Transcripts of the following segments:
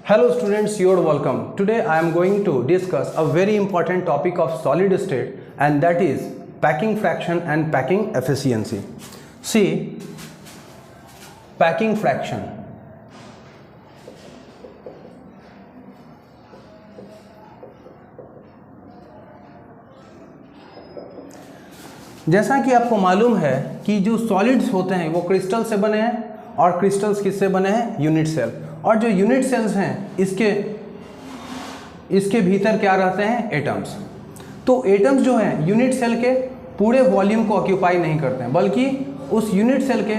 Hello students, you're welcome. Today I am going to discuss a very important topic of solid state, and that is packing fraction and packing efficiency. See, packing fraction. जैसा कि आपको मालूम है कि जो solids होते हैं वो क्रिस्टल से बने हैं और क्रिस्टल्स किससे बने हैं? Unit cell. और जो यूनिट सेल्स हैं इसके भीतर क्या रहते हैं? एटम्स। तो एटम्स जो हैं यूनिट सेल के पूरे वॉल्यूम को ऑक्यूपाई नहीं करते हैं, बल्कि उस यूनिट सेल के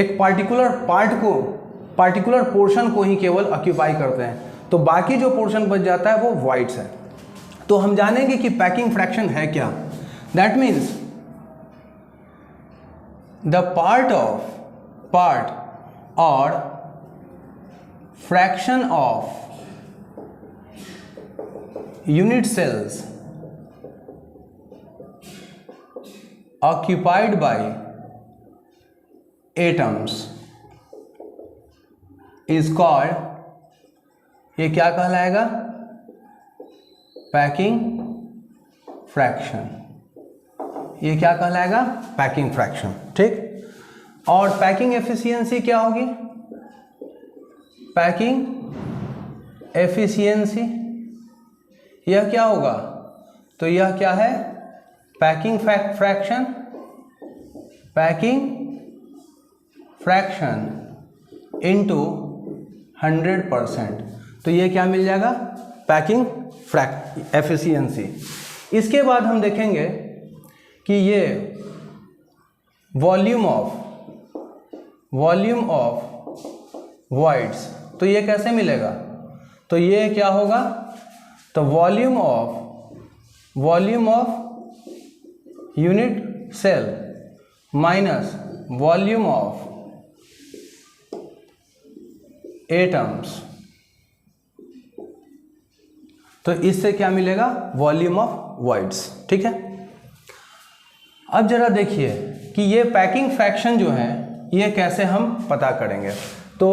एक पार्टिकुलर पोर्शन को ही केवल ऑक्यूपाई करते हैं। तो बाकी जो पोर्शन बच जाता है वो वॉइड्स है। तो हम जानेंगे कि पैकिंग फ्रैक्शन है क्या। That means the part or fraction of unit cells occupied by atoms is called, ये क्या कहलाएगा? Packing fraction. ये क्या कहलाएगा? Packing fraction. ठीक। और पैकिंग एफिशिएंसी क्या होगी? पैकिंग एफिशिएंसी यह क्या होगा? तो यह क्या है? Packing fraction into 100%। तो ये क्या मिल जाएगा? Packing efficiency. इसके बाद हम देखेंगे कि ये वॉल्यूम ऑफ वॉइड्स, तो ये कैसे मिलेगा? तो ये क्या होगा? तो volume of unit cell minus volume of atoms, तो इससे क्या मिलेगा? Volume of voids. ठीक है। अब जरा देखिए कि ये पैकिंग फ्रैक्शन जो है ये कैसे हम पता करेंगे। तो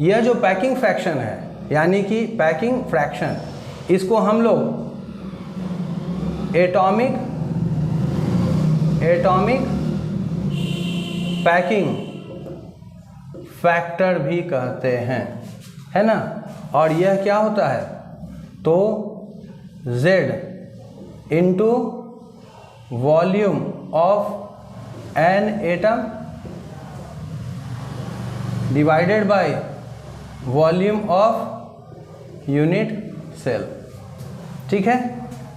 यह जो पैकिंग फ्रैक्शन है, यानी कि पैकिंग फ्रैक्शन, इसको हम लोग एटॉमिक पैकिंग फैक्टर भी कहते हैं, है ना। और यह क्या होता है? तो Z into volume of an atom divided by volume of unit cell. ठीक है।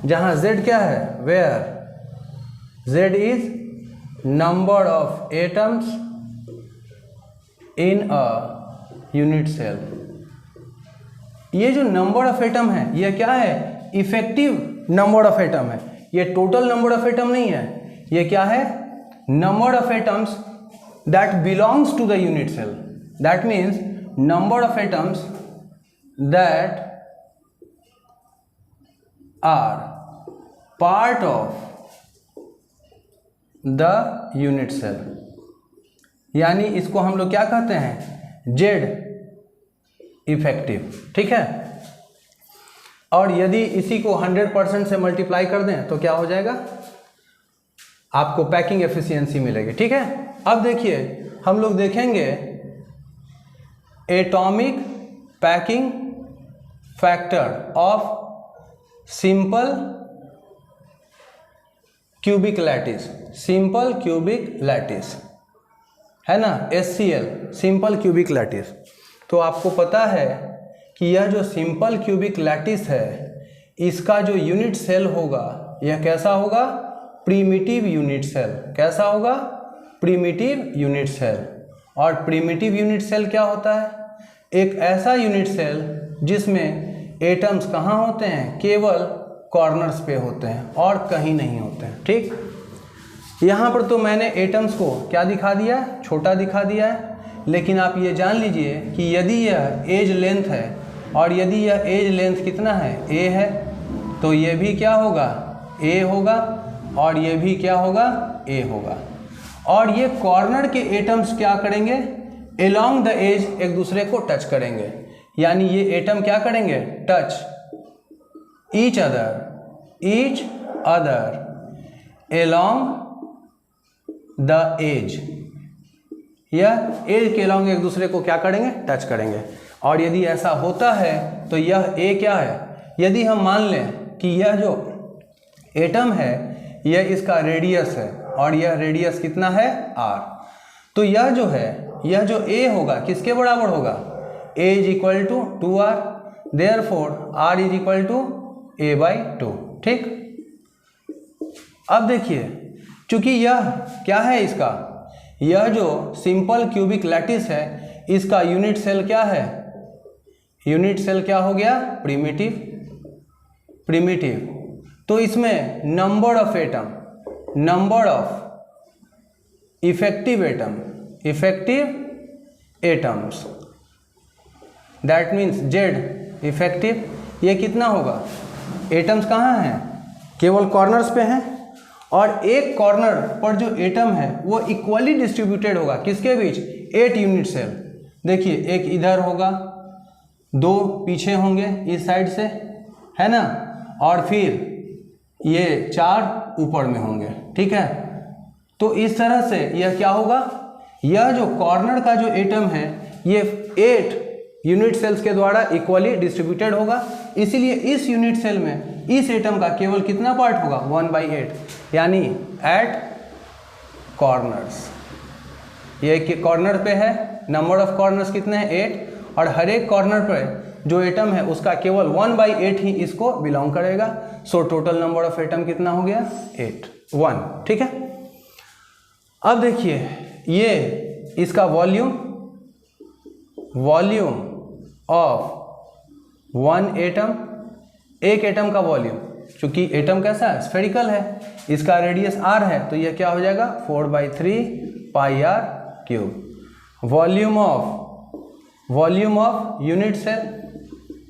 जहां Z क्या है? Where Z is number of atoms in a unit cell. ये जो नंबर ऑफ एटम है यह क्या है? इफेक्टिव नंबर ऑफ एटम है। ये टोटल नंबर ऑफ एटम नहीं है। ये क्या है? Number of atoms that belongs to the unit cell. That means number of atoms that are part of the unit cell, यानी इसको हम लोग क्या कहते हैं? Z effective. ठीक है। और यदि इसी को 100% से मल्टीप्लाई कर दें तो क्या हो जाएगा? आपको पैकिंग एफिशिएंसी मिलेगी। ठीक है। अब देखिए हम लोग देखेंगे atomic packing factor of simple cubic lattice, है ना, SCl, सिंपल क्यूबिक लैटिस। तो आपको पता है कि यह जो सिंपल क्यूबिक लैटिस है इसका जो यूनिट सेल होगा यह कैसा होगा? Primitive unit cell. कैसा होगा? Primitive unit cell. और प्रिमिटिव यूनिट सेल क्या होता है? एक ऐसा यूनिट सेल जिसमें एटम्स कहाँ होते हैं? केवल कॉर्नर्स पे होते हैं और कहीं नहीं होते हैं। ठीक। यहाँ पर तो मैंने एटम्स को क्या दिखा दिया? छोटा दिखा दिया है। लेकिन आप ये जान लीजिए कि यदि यह एज लेंथ है और यदि यह एज लेंथ कितना है? A है, तो ये भी क्या होगा? A होगा। और ये भी क्या होगा? A होगा। और ये कॉर्नर के एटम्स क्या करेंगे? अलोंग द एज एक दूसरे को टच करेंगे। यानी ये एटम क्या करेंगे, touch each other along the edge, या एज के एलॉन्ग एक दूसरे को क्या करेंगे, टच करेंगे। और यदि ऐसा होता है तो यह ए क्या है, यदि हम मान लें कि यह जो एटम है यह इसका रेडियस है और यह रेडियस कितना है r, तो यह जो है, यह जो a होगा किसके बराबर होगा, a is equal to 2r, therefore r is equal to a/2। ठीक, अब देखिए चूंकि यह क्या है, इसका यह जो सिंपल क्यूबिक लैटिस है इसका यूनिट सेल क्या है, यूनिट सेल क्या हो गया, प्रिमिटिव। तो इसमें number of atom, number of effective atoms, that means Z effective, ये कितना होगा, एटम्स कहाँ हैं, केवल कॉर्नर्स पे हैं, और एक कॉर्नर पर जो एटम है वो इक्वली डिस्ट्रीब्यूटेड होगा किसके बीच, 8 यूनिट सेल। देखिए एक इधर होगा, 2 पीछे होंगे इस साइड से, है ना, और फिर ये 4 ऊपर में होंगे। ठीक है, तो इस तरह से यह क्या होगा, यह जो कॉर्नर का जो एटम है ये 8 यूनिट सेल्स के द्वारा इक्वली डिस्ट्रीब्यूटेड होगा, इसीलिए इस यूनिट सेल में इस एटम का केवल कितना पार्ट होगा, 1/8, यानी एट कॉर्नर्स, ये कि कॉर्नर पे है, नंबर ऑफ कॉर्नर्स कितने हैं, 8, और हर एक कॉर्नर पर जो एटम है उसका केवल 1/8 ही इसको बिलोंग करेगा। So total number of atom कितना हो गया, 1। ठीक है, अब देखिए ये इसका वॉल्यूम ऑफ 1 एटम, एक एटम का वॉल्यूम, चूंकि एटम कैसा है, स्फेरिकल है, इसका रेडियस r है, तो यह क्या हो जाएगा, 4/3 πr³। Volume of unit cell,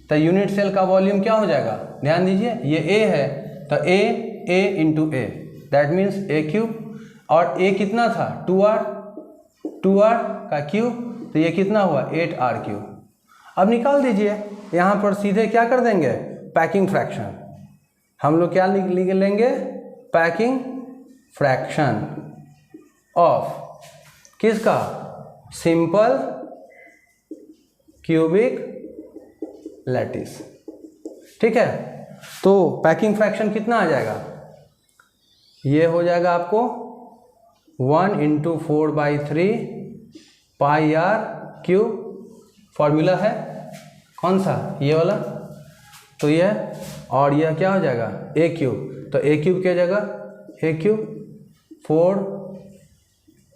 तो यूनिट सेल का वॉल्यूम क्या हो जाएगा, ध्यान दीजिए ये a है तो a into a, that means a³, और a कितना था, 2r का क्यूब, तो ये कितना हुआ, 8r³। अब निकाल दीजिए, यहाँ पर सीधे क्या कर देंगे, पैकिंग फ्रैक्शन, हम लोग क्या लिख लेंगे, पैकिंग फ्रैक्शन ऑफ किसका, सिंपल क्यूबिक लैटिस। ठीक है, तो पैकिंग फ्रैक्शन कितना आ जाएगा, ये हो जाएगा आपको 1 × 4/3 πr³, फॉर्मूला है कौन सा, ये वाला, तो यह, और यह क्या हो जाएगा, a³, तो a³ की जगह a³ 4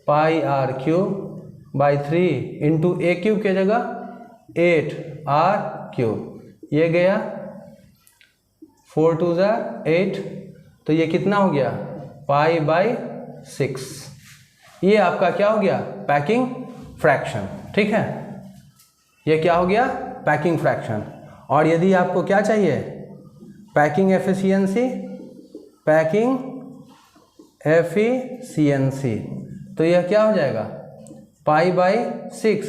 πr³/3 इंटू a³ की जगह 8r³, ये गया 4 2 8, तो ये कितना हो गया, π/6, ये आपका क्या हो गया, पैकिंग फ्रैक्शन। ठीक है, ये क्या हो गया, पैकिंग फ्रैक्शन। और यदि आपको क्या चाहिए, पैकिंग एफिशिएंसी, तो यह क्या हो जाएगा, π/6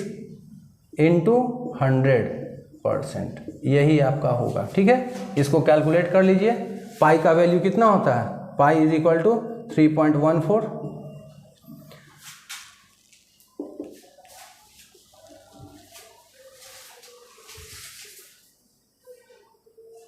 इंटू 100%, यही आपका होगा। ठीक है, इसको कैलकुलेट कर लीजिए, पाई का वैल्यू कितना होता है, पाई इज इक्वल टू 3.14